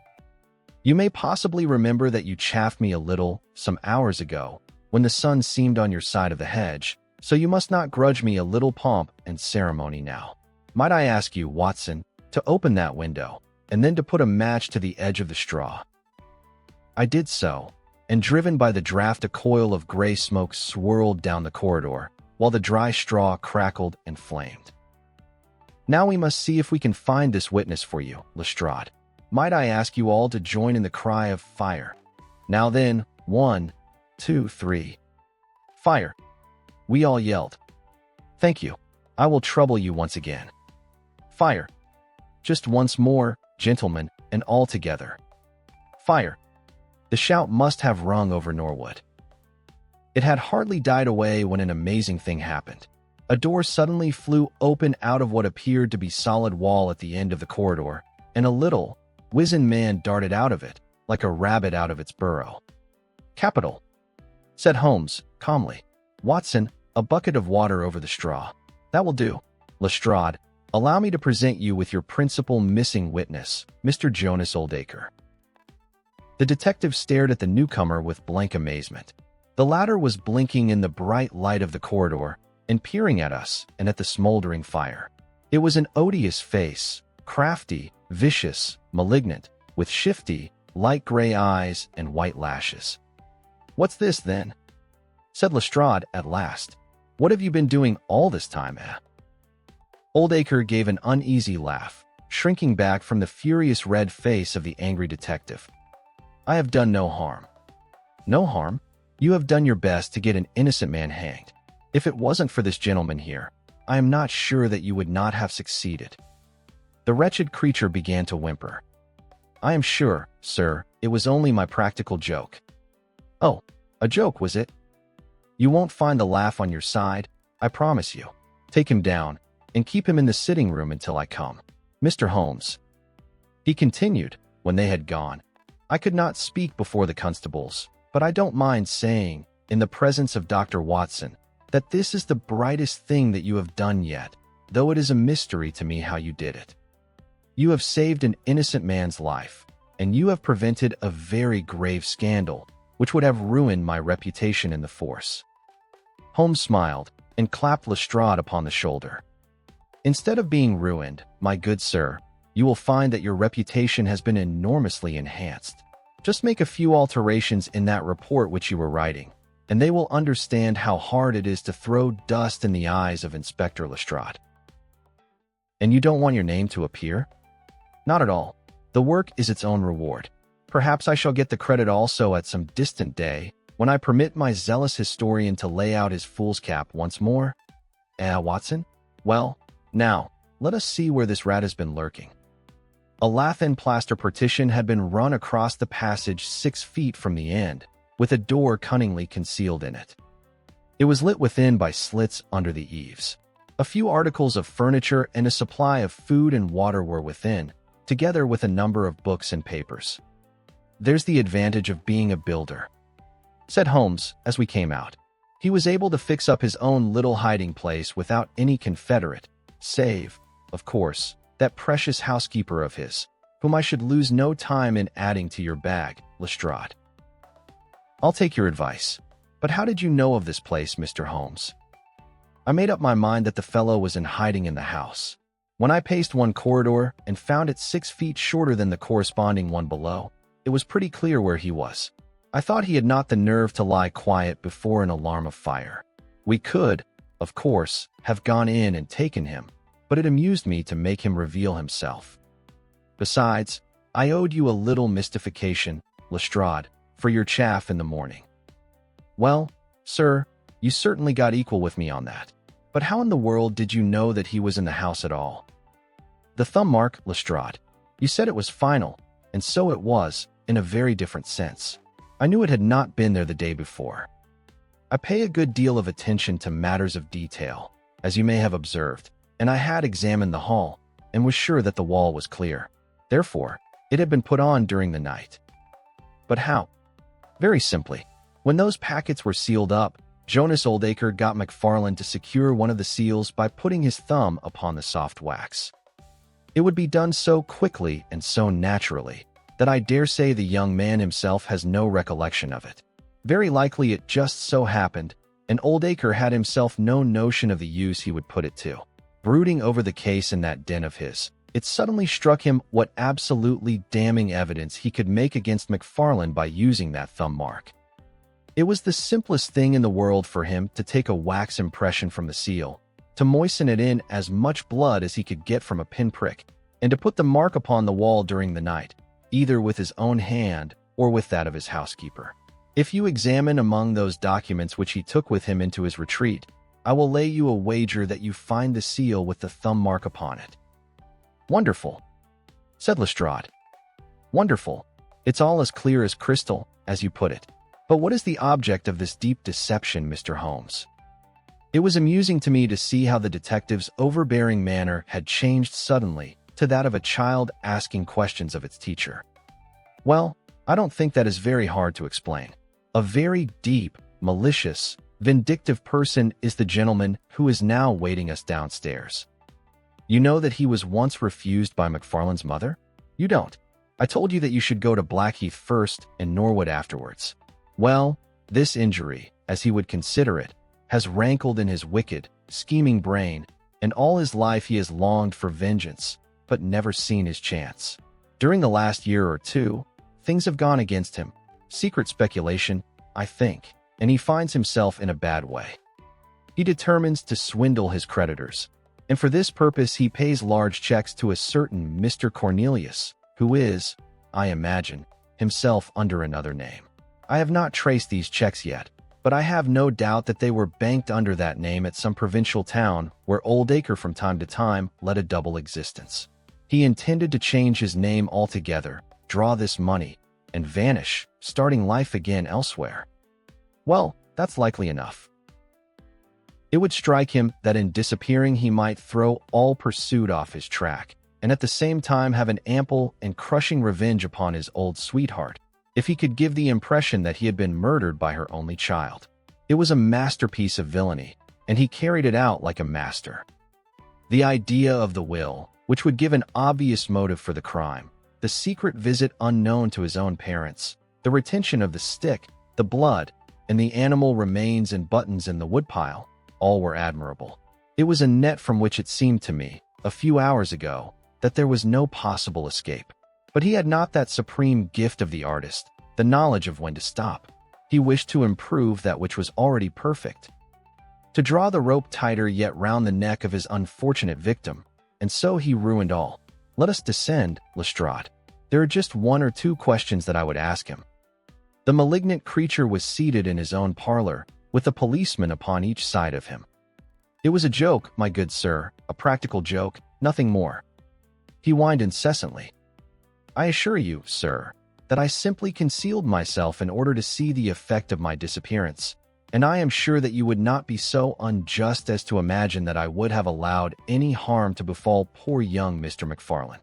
You may possibly remember that you chaffed me a little some hours ago when the sun seemed on your side of the hedge, so you must not grudge me a little pomp and ceremony now. Might I ask you, Watson, to open that window, and then to put a match to the edge of the straw?" I did so, and driven by the draft a coil of gray smoke swirled down the corridor, while the dry straw crackled and flamed. "Now we must see if we can find this witness for you, Lestrade. Might I ask you all to join in the cry of fire? Now then, 1, 2, 3. Fire!" We all yelled. "Thank you. I will trouble you once again. Fire! Just once more, gentlemen, and all together. Fire!" The shout must have rung over Norwood. It had hardly died away when an amazing thing happened. A door suddenly flew open out of what appeared to be solid wall at the end of the corridor, and a little, wizened man darted out of it, like a rabbit out of its burrow. "Capital," said Holmes, calmly. "Watson, a bucket of water over the straw. That will do. Lestrade, allow me to present you with your principal missing witness, Mr. Jonas Oldacre." The detective stared at the newcomer with blank amazement. The latter was blinking in the bright light of the corridor and peering at us and at the smoldering fire. It was an odious face, crafty, vicious, malignant, with shifty, light gray eyes and white lashes. "What's this, then?" said Lestrade at last. "What have you been doing all this time, eh?" Oldacre gave an uneasy laugh, shrinking back from the furious red face of the angry detective. "I have done no harm." "No harm? You have done your best to get an innocent man hanged. If it wasn't for this gentleman here, I am not sure that you would not have succeeded." The wretched creature began to whimper. "I am sure, sir, it was only my practical joke." "Oh, a joke, was it? You won't find the laugh on your side, I promise you. Take him down, and keep him in the sitting room until I come. Mr. Holmes," he continued, when they had gone, "I could not speak before the constables, but I don't mind saying, in the presence of Dr. Watson, that this is the brightest thing that you have done yet, though it is a mystery to me how you did it. You have saved an innocent man's life, and you have prevented a very grave scandal, which would have ruined my reputation in the force." Holmes smiled and clapped Lestrade upon the shoulder. "Instead of being ruined, my good sir, you will find that your reputation has been enormously enhanced. Just make a few alterations in that report which you were writing, and they will understand how hard it is to throw dust in the eyes of Inspector Lestrade." "And you don't want your name to appear?" "Not at all. The work is its own reward. Perhaps I shall get the credit also at some distant day, when I permit my zealous historian to lay out his fool's cap once more. Watson? Well, now, let us see where this rat has been lurking." A lath-and-plaster partition had been run across the passage 6 feet from the end, with a door cunningly concealed in it. It was lit within by slits under the eaves. A few articles of furniture and a supply of food and water were within, together with a number of books and papers. "There's the advantage of being a builder," said Holmes as we came out. "He was able to fix up his own little hiding place without any confederate, save, of course, that precious housekeeper of his, whom I should lose no time in adding to your bag, Lestrade." "I'll take your advice. But how did you know of this place, Mr. Holmes?" "I made up my mind that the fellow was in hiding in the house. When I paced one corridor and found it 6 feet shorter than the corresponding one below, it was pretty clear where he was. I thought he had not the nerve to lie quiet before an alarm of fire. We could, of course, have gone in and taken him, but it amused me to make him reveal himself. Besides, I owed you a little mystification, Lestrade, for your chaff in the morning." "Well, sir, you certainly got equal with me on that. But how in the world did you know that he was in the house at all?" "The thumb mark, Lestrade. You said it was final, and so it was, in a very different sense. I knew it had not been there the day before. I pay a good deal of attention to matters of detail, as you may have observed, and I had examined the hall, and was sure that the wall was clear. Therefore, it had been put on during the night." "But how?" "Very simply. When those packets were sealed up, Jonas Oldacre got McFarlane to secure one of the seals by putting his thumb upon the soft wax. It would be done so quickly and so naturally that I dare say the young man himself has no recollection of it. Very likely it just so happened, and Oldacre had himself no notion of the use he would put it to. Brooding over the case in that den of his, it suddenly struck him what absolutely damning evidence he could make against McFarlane by using that thumb mark. It was the simplest thing in the world for him to take a wax impression from the seal, to moisten it in as much blood as he could get from a pinprick, and to put the mark upon the wall during the night, either with his own hand or with that of his housekeeper. If you examine among those documents which he took with him into his retreat, I will lay you a wager that you find the seal with the thumb mark upon it." "Wonderful," said Lestrade. "Wonderful. It's all as clear as crystal, as you put it. But what is the object of this deep deception, Mr. Holmes? It was amusing to me to see how the detective's overbearing manner had changed suddenly to that of a child asking questions of its teacher. Well, I don't think that is very hard to explain. A very deep, malicious, vindictive person is the gentleman who is now waiting us downstairs. You know that he was once refused by McFarlane's mother? You don't. I told you that you should go to Blackheath first and Norwood afterwards. Well, this injury, as he would consider it, has rankled in his wicked, scheming brain, and all his life he has longed for vengeance, but never seen his chance. During the last year or two, things have gone against him. Secret speculation, I think, and he finds himself in a bad way. He determines to swindle his creditors, and for this purpose he pays large checks to a certain Mr. Cornelius, who is, I imagine, himself under another name. I have not traced these checks yet, but I have no doubt that they were banked under that name at some provincial town where Old Acre from time to time led a double existence. He intended to change his name altogether, draw this money, and vanish, starting life again elsewhere. Well, that's likely enough. It would strike him that in disappearing he might throw all pursuit off his track, and at the same time have an ample and crushing revenge upon his old sweetheart, if he could give the impression that he had been murdered by her only child. It was a masterpiece of villainy, and he carried it out like a master. The idea of the will, which would give an obvious motive for the crime, the secret visit unknown to his own parents, the retention of the stick, the blood, and the animal remains and buttons in the woodpile, all were admirable. It was a net from which it seemed to me, a few hours ago, that there was no possible escape. But he had not that supreme gift of the artist, the knowledge of when to stop. He wished to improve that which was already perfect, to draw the rope tighter yet round the neck of his unfortunate victim, and so he ruined all. Let us descend, Lestrade. There are just one or two questions that I would ask him. The malignant creature was seated in his own parlor, with a policeman upon each side of him. It was a joke, my good sir, a practical joke, nothing more. He whined incessantly. I assure you, sir, that I simply concealed myself in order to see the effect of my disappearance, and I am sure that you would not be so unjust as to imagine that I would have allowed any harm to befall poor young Mr. McFarlane.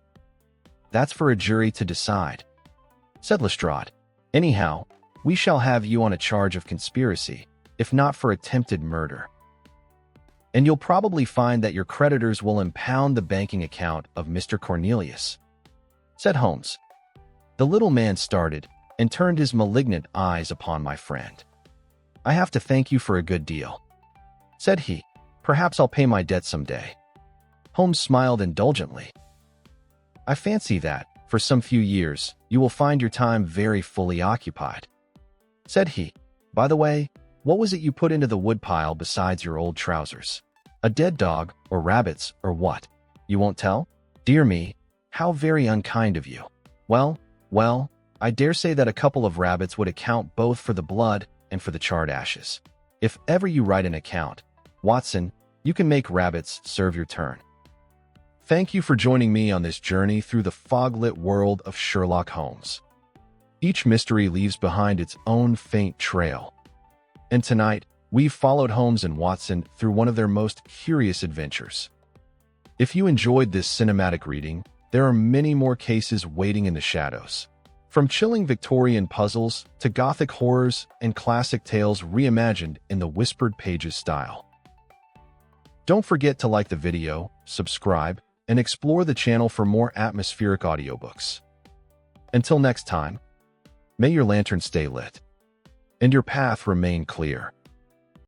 That's for a jury to decide, said Lestrade. Anyhow, we shall have you on a charge of conspiracy, if not for attempted murder. And you'll probably find that your creditors will impound the banking account of Mr. Cornelius, said Holmes. The little man started and turned his malignant eyes upon my friend. I have to thank you for a good deal, said he. Perhaps I'll pay my debt someday. Holmes smiled indulgently. I fancy that, for some few years, you will find your time very fully occupied, said he. By the way, what was it you put into the woodpile besides your old trousers? A dead dog, or rabbits, or what? You won't tell? Dear me, how very unkind of you. Well, I dare say that a couple of rabbits would account both for the blood and for the charred ashes. If ever you write an account, Watson, you can make rabbits serve your turn. Thank you for joining me on this journey through the fog-lit world of Sherlock Holmes. Each mystery leaves behind its own faint trail. And tonight, we've followed Holmes and Watson through one of their most curious adventures. If you enjoyed this cinematic reading, there are many more cases waiting in the shadows. From chilling Victorian puzzles to gothic horrors and classic tales reimagined in the whispered pages style. Don't forget to like the video, subscribe, and explore the channel for more atmospheric audiobooks. Until next time, may your lantern stay lit and your path remain clear.